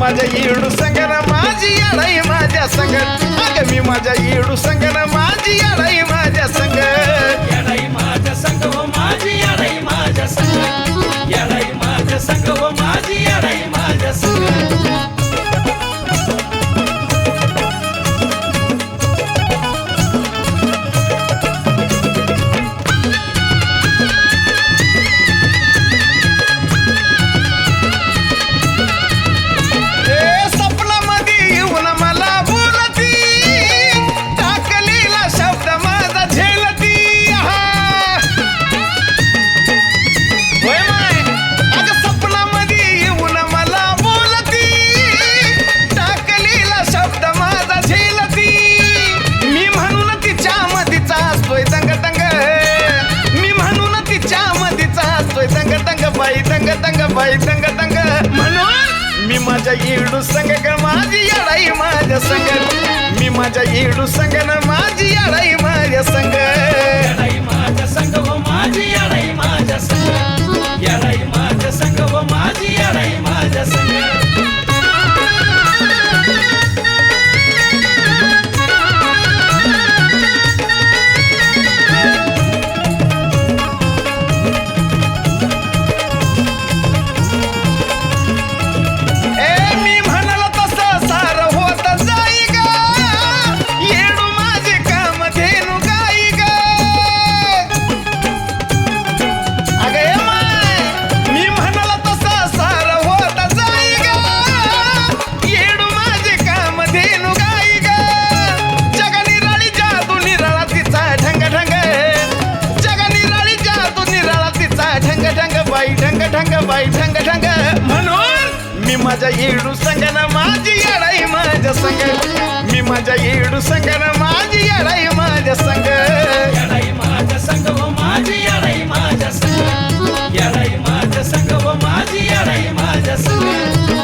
माझ्या येडू संगन माझी येडाई माझ्या संग अग मी माझ्या येडू संगन माझी येडाई माझ्या संग येडाई माझ्या संग हो माझी येडाई माझ्या संग येडाई माझ्या संग हो माझी येडाई माझ्या संग बाई दंग दंग म्हणून मी माझ्या येडू संग ग माझी येडाई माझ्या संग मी माझ्या येडू संग न माझी येडाई माझ्या संग येडाई माझ्या संग हो माझी येडाई माझ्या संग येडाई माझ्या संग हो माझी येडाई माझ्या संग बाई ढंग ढंग म्हणून मी माझ्या येडू संगन माझी येडाई माझ्या संग मी माझ्या येडू संगन माझी येडाई माझ्या संग येडाई माझ्या संग हो माझी येडाई माझ्या संग येडाई माझ्या संग हो माझी येडाई माझ्या संग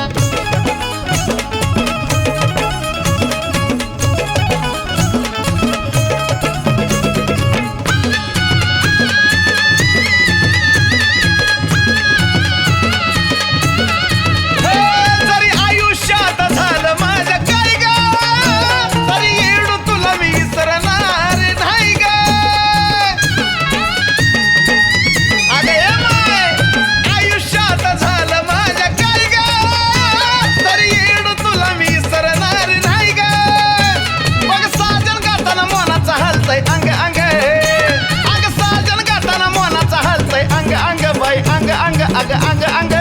अंग अंग अंग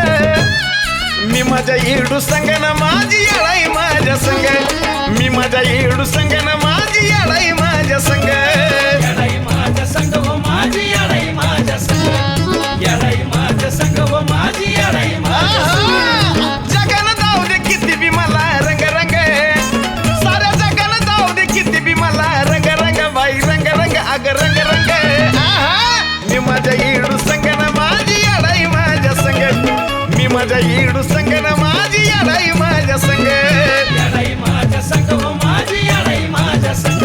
मी माझ्या येडू संगन माझी येडाई माझ्या संग मी माझ्या येडू संगन माझी येडाई माझ्या संग येडाई माझ्या संग हो माझी येडाई माझ्या संग येडाई माझ्या संग हो माझी येडाई माझ्या संग जगानं जाऊ दे किती बी मला रंग रंग साऱ्या जगानं जाऊ दे किती बी मला रंग रंग बाई रंग रंग अग रंग रंग मी माझ्या येडू संगन माझी येडाई माझ्या संग मी माझ्या येडू संगन माझी येडाई माझ्या संग येडाई माझ्या संग हो माझी येडाई माझ्या संग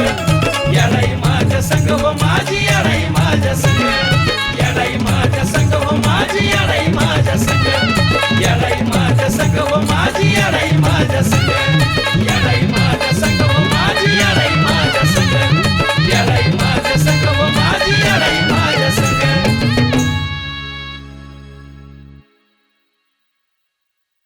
येडाई माझ्या संग हो माझी येडाई माझ्या संग